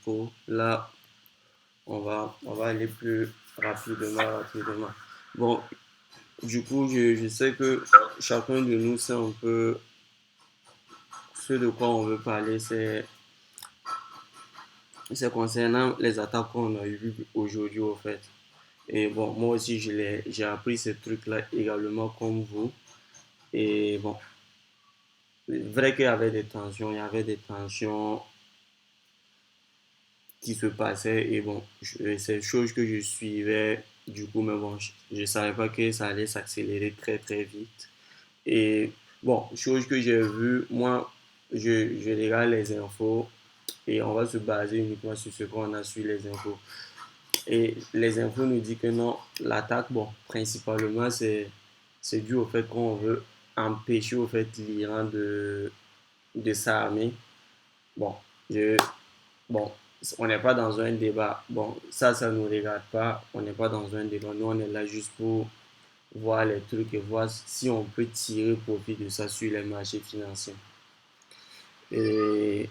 trop. Là, on va aller plus rapidement. Bon, du coup, je sais que chacun de nous sait un peu ce de quoi on veut parler. C'est concernant les attaques qu'on a eues aujourd'hui, au fait. Et bon, moi aussi, j'ai appris ces trucs-là également comme vous. Et bon, c'est vrai qu'il y avait des tensions, il y avait des tensions qui se passaient. Et bon, c'est une chose que je suivais du coup, mais bon, je ne savais pas que ça allait s'accélérer très très vite. Et bon, chose que j'ai vue, moi, je regarde les infos et on va se baser uniquement sur ce qu'on a sur les infos. Et les infos nous disent que non, l'attaque, bon, principalement, c'est dû au fait qu'on veut empêcher au fait l'Iran de s'armer. Bon, je, bon, on n'est pas dans un débat. Bon, ça ne nous regarde pas. On n'est pas dans un débat. Nous, on est là juste pour voir les trucs et voir si on peut tirer profit de ça sur les marchés financiers. Et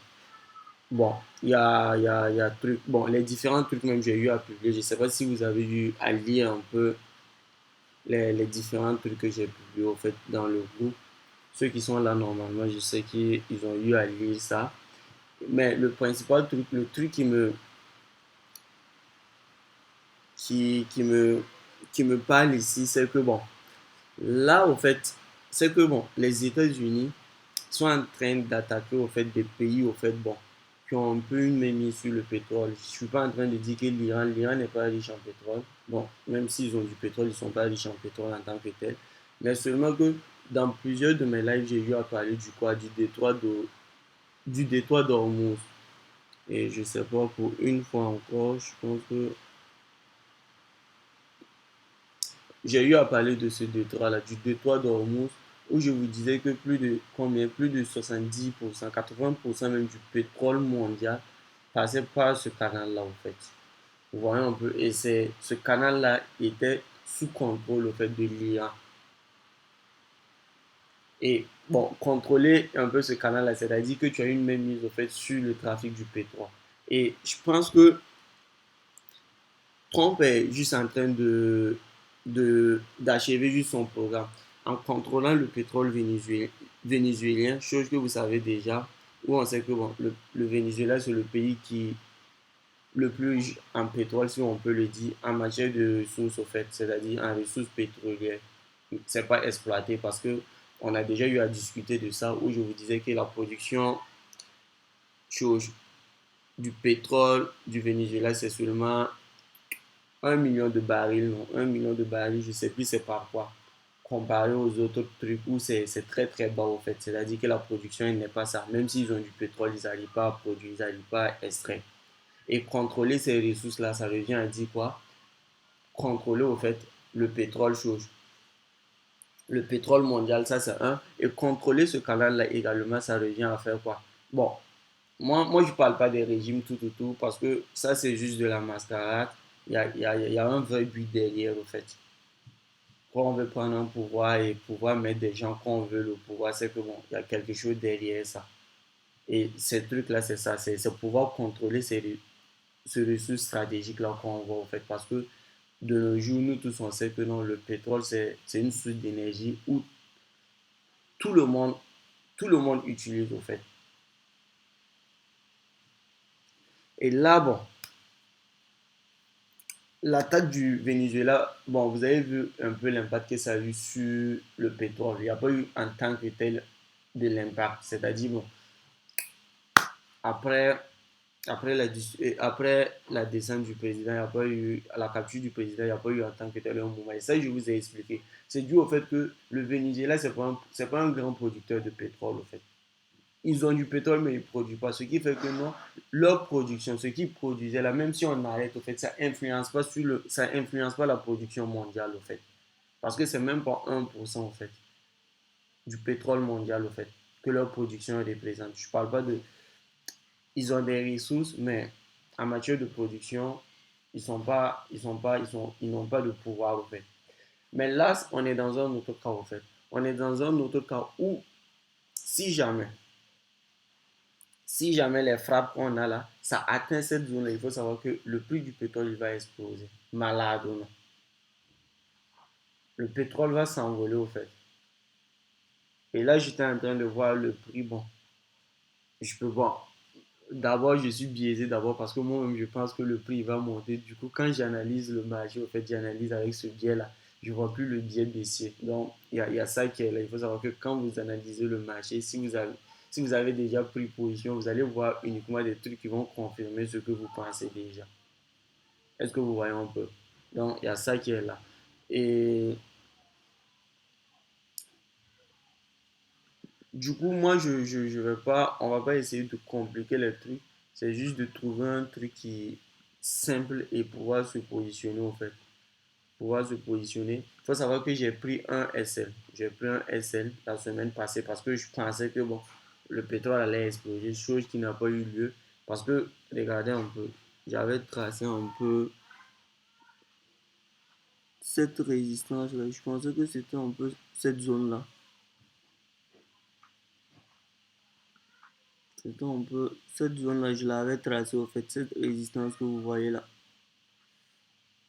bon, il y a trucs, bon, les différents trucs même que j'ai eu à publier. Je ne sais pas si vous avez eu à lire un peu les différents trucs que j'ai publiés au fait dans le groupe. Ceux qui sont là normalement, je sais qu'ils ont eu à lire ça. Mais le principal truc, le truc qui, qui me, qui me parle ici, c'est que bon, là, au fait, c'est que bon, les États-Unis sont en train d'attaquer au fait des pays, au fait, bon, qui ont un peu une mainmise sur le pétrole. Je ne suis pas en train de dire que l'Iran n'est pas riche en pétrole. Bon, même s'ils ont du pétrole, ils ne sont pas riches en pétrole en tant que tel. Mais seulement que dans plusieurs de mes lives, j'ai eu à parler du quoi, du détroit d'Ormuz. Et je ne sais pas, pour une fois encore, je pense que j'ai eu à parler de ce détroit-là, du détroit d'Ormuz, où je vous disais que plus de combien, plus de 70%, 80% même du pétrole mondial passait par ce canal-là, en fait. Vous voyez un peu, et ce canal-là était sous contrôle, au fait, de l'IA. Et bon, contrôler un peu ce canal-là, c'est-à-dire que tu as une même mise, au fait, sur le trafic du pétrole. Et je pense que Trump est juste en train d'achever juste son programme en contrôlant le pétrole vénézuélien, chose que vous savez déjà, où on sait que bon, le Venezuela, c'est le pays qui le plus en pétrole, si on peut le dire, en matière de ressources, au fait, c'est-à-dire en ressources pétrolières. C'est pas exploité parce que on a déjà eu à discuter de ça, où je vous disais que la production chose, du pétrole du Venezuela, c'est seulement 1 million de barils, non, 1 million de barils, je ne sais plus c'est par quoi, comparé aux autres trucs où c'est très très bas au fait. C'est-à-dire que la production n'est pas ça. Même s'ils ont du pétrole, ils n'arrivent pas à produire, ils n'arrivent pas à extraire. Et contrôler ces ressources-là, ça revient à dire quoi? Contrôler au fait le pétrole chose. Le pétrole mondial, ça c'est un. Et contrôler ce canal-là également, ça revient à faire quoi? Bon, moi je ne parle pas des régimes tout, parce que ça c'est juste de la mascarade. Il y a un vrai but derrière, au fait. Quand on veut prendre un pouvoir et pouvoir mettre des gens qu'on veut le pouvoir, c'est que bon, il y a quelque chose derrière ça. Et ces trucs-là, c'est ça, c'est pouvoir contrôler ces ressources stratégiques-là qu'on voit, au fait. Parce que de nos jours, nous tous, on sait que non, le pétrole, c'est une source d'énergie où tout le monde, tout le monde utilise, au fait. Et là, bon, l'attaque du Venezuela, bon, vous avez vu un peu l'impact que ça a eu sur le pétrole. Il n'y a pas eu en tant que tel de l'impact. C'est-à-dire, bon, après, après la descente du président, il n'y a pas eu, la capture du président, il n'y a pas eu en tant que tel un moment. Et ça, je vous ai expliqué. C'est dû au fait que le Venezuela, c'est pas un grand producteur de pétrole, au fait. Ils ont du pétrole, mais ils ne produisent pas. Ce qui fait que non, leur production, ce qu'ils produisaient là, même si on arrête, au fait, ça influence pas la production mondiale, au fait. Parce que c'est même pas 1% au fait, du pétrole mondial, au fait, que leur production représente. Je parle pas de. Ils ont des ressources, mais en matière de production, ils n'ont pas de pouvoir, au fait. Mais là, on est dans un autre cas, au fait. On est dans un autre cas où, si jamais Si jamais les frappes qu'on a là, ça atteint cette zone-là, il faut savoir que le prix du pétrole il va exploser. Malade ou non. Le pétrole va s'envoler au fait. Et là, j'étais en train de voir le prix. Bon, je peux voir. D'abord, je suis biaisé d'abord parce que moi-même, je pense que le prix va monter. Du coup, quand j'analyse le marché, au fait, j'analyse avec ce biais-là. Je ne vois plus le biais baissier. Donc, il y a ça qui est là. Il faut savoir que quand vous analysez le marché, si vous avez déjà pris position, vous allez voir uniquement des trucs qui vont confirmer ce que vous pensez déjà. Est-ce que vous voyez un peu? Donc, il y a ça qui est là. Et du coup, moi, je vais pas, on va pas essayer de compliquer les trucs. C'est juste de trouver un truc qui est simple et pouvoir se positionner, en fait. Pouvoir se positionner. Il faut savoir que j'ai pris un SL. J'ai pris un SL la semaine passée parce que je pensais que, bon, le pétrole allait exploser, chose qui n'a pas eu lieu. Parce que, regardez un peu, j'avais tracé un peu cette résistance-là. Je pensais que c'était un peu cette zone-là. C'était un peu cette zone-là, je l'avais tracée au fait. Cette résistance que vous voyez là,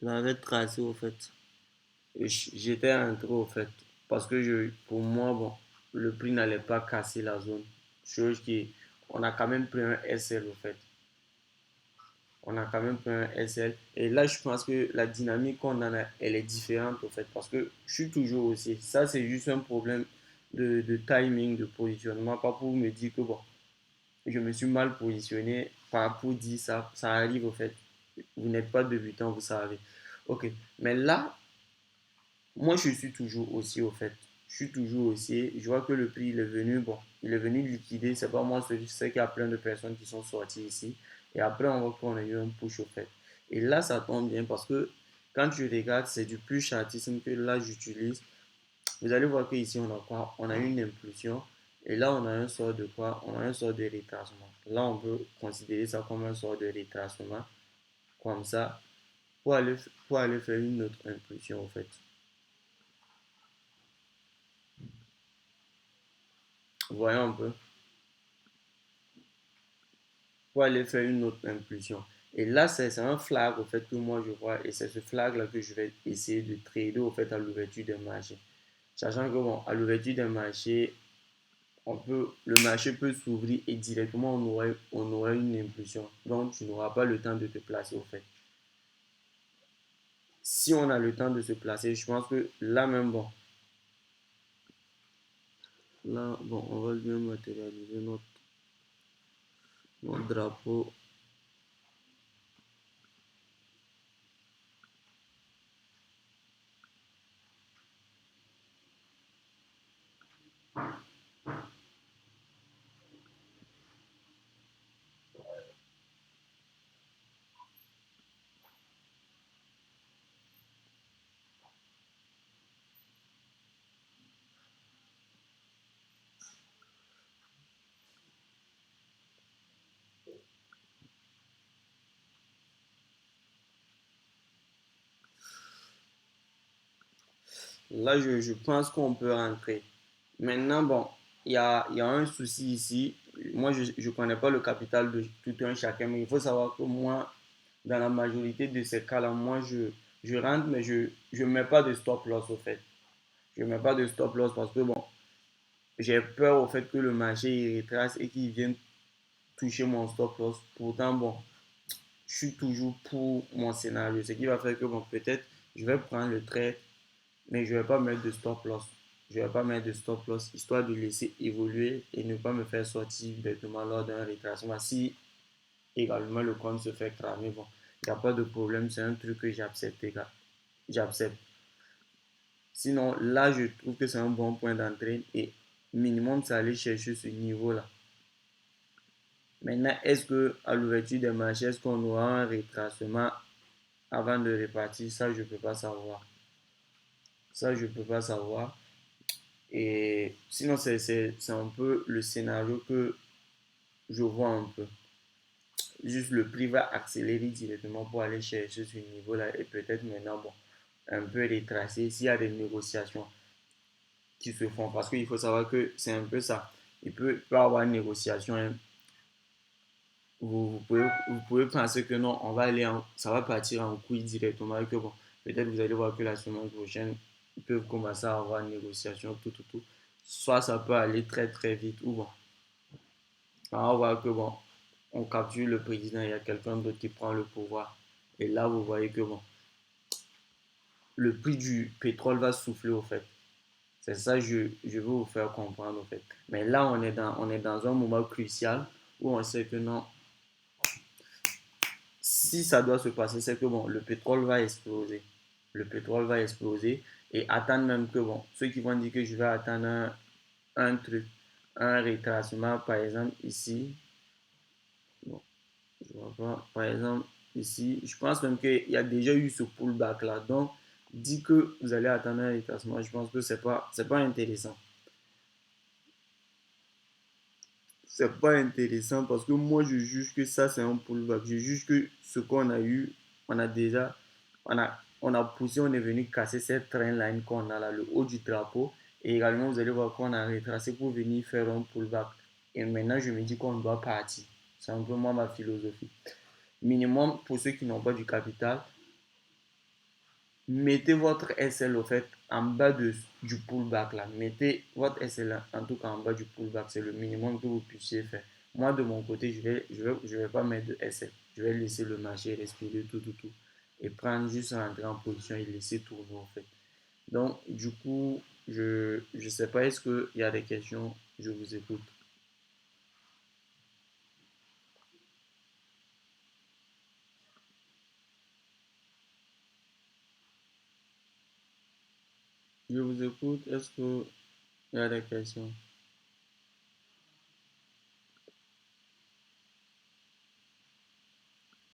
je l'avais tracée au fait. Et j'étais entré au fait. Parce que pour moi, bon, le prix n'allait pas casser la zone. Chose qui, on a quand même pris un SL au fait. On a quand même pris un SL. Et là, je pense que la dynamique qu'on en a, elle est différente au fait. Parce que je suis toujours aussi. Ça, c'est juste un problème de timing, de positionnement. Pas pour me dire que bon, je me suis mal positionné, pas pour dire ça. Ça arrive au fait. Vous n'êtes pas débutant, vous savez. Ok. Mais là, moi, je suis toujours aussi au fait. Je suis toujours aussi. Je vois que le prix, il est venu, bon, il est venu liquider. C'est pas moi, je sais qu'il y a plein de personnes qui sont sorties ici. Et après, on voit qu'on a eu un push au fait. Et là, ça tombe bien parce que quand tu regardes, c'est du plus chartisme que là, j'utilise. Vous allez voir qu'ici, on a quoi? On a une impulsion. Et là, on a un sort de quoi? On a un sort de retracement. Là, on peut considérer ça comme un sort de retracement. Comme ça, pour aller, pour aller faire une autre impulsion, en fait. Voyons un peu. Pour aller faire une autre impulsion. Et là, c'est un flag, au fait, que moi, je vois. Et c'est ce flag-là que je vais essayer de trader, au fait, à l'ouverture des marchés. Sachant que, bon, à l'ouverture des marchés, le marché peut s'ouvrir et directement on aurait une impulsion. Donc, tu n'auras pas le temps de te placer au fait. Si on a le temps de se placer, je pense que là même, bon, là, bon, on va bien matérialiser notre drapeau. Là, je pense qu'on peut rentrer. Maintenant, bon, il y a un souci ici. Moi, je ne connais pas le capital de tout un chacun, mais il faut savoir que moi, dans la majorité de ces cas-là, moi, je rentre, mais je ne mets pas de stop loss au fait. Je ne mets pas de stop loss parce que, bon, j'ai peur au fait que le marché il retrace et qu'il vienne toucher mon stop loss. Pourtant, bon, je suis toujours pour mon scénario. Ce qui va faire que, bon, peut-être, je vais prendre le trade mais je ne vais pas mettre de stop loss. Je ne vais pas mettre de stop loss, histoire de laisser évoluer et ne pas me faire sortir bêtement lors d'un retracement. Si également le compte se fait cramer, bon, il n'y a pas de problème, c'est un truc que j'accepte, les gars. J'accepte. Sinon, là, je trouve que c'est un bon point d'entrée et minimum, c'est aller chercher ce niveau-là. Maintenant, est-ce que à l'ouverture des marchés, est-ce qu'on aura un retracement avant de repartir? Ça, je ne peux pas savoir. Ça, je ne peux pas savoir. Et sinon, c'est un peu le scénario que je vois un peu. Juste le prix va accélérer directement pour aller chercher ce niveau-là et peut-être maintenant, bon, un peu retracer s'il y a des négociations qui se font. Parce qu'il faut savoir que c'est un peu ça. Il peut y avoir une négociation, hein. vous pouvez penser que non, ça va partir en couille directement et que bon, peut-être vous allez voir que la semaine prochaine, ils peuvent commencer à avoir une négociation, tout. Soit ça peut aller très très vite, ou bon, on va voir que bon, on capture le président, il y a quelqu'un d'autre qui prend le pouvoir. Et là, vous voyez que bon, le prix du pétrole va souffler au fait. C'est ça que je veux vous faire comprendre au fait. Mais là, on est dans un moment crucial où on sait que non, si ça doit se passer, c'est que bon, le pétrole va exploser. Le pétrole va exploser et attendre même que bon, ceux qui vont dire que je vais attendre un truc, un retracement, par exemple, ici, bon, je vois pas, par exemple, ici, je pense même qu'il y a déjà eu ce pullback là. Donc, dit que vous allez attendre un retracement, je pense que c'est pas intéressant. C'est pas intéressant parce que moi je juge que ça c'est un pullback. Je juge que ce qu'on a eu, on a déjà, on a poussé, on est venu casser cette train line qu'on a là, le haut du drapeau. Et également, vous allez voir qu'on a retracé pour venir faire un pullback. Et maintenant, je me dis qu'on doit partir. C'est un peu moi ma philosophie. Minimum, pour ceux qui n'ont pas du capital, mettez votre SL au fait en bas du pullback là. Mettez votre SL en tout cas en bas du pullback. C'est le minimum que vous puissiez faire. Moi de mon côté, je vais pas mettre de SL. Je vais laisser le marché respirer tout. Et prendre juste rentrer en position et laisser tourner en fait. Donc du coup, je sais pas, est-ce qu'il y a des questions? Je vous écoute. Je vous écoute. Est-ce qu'il y a des questions?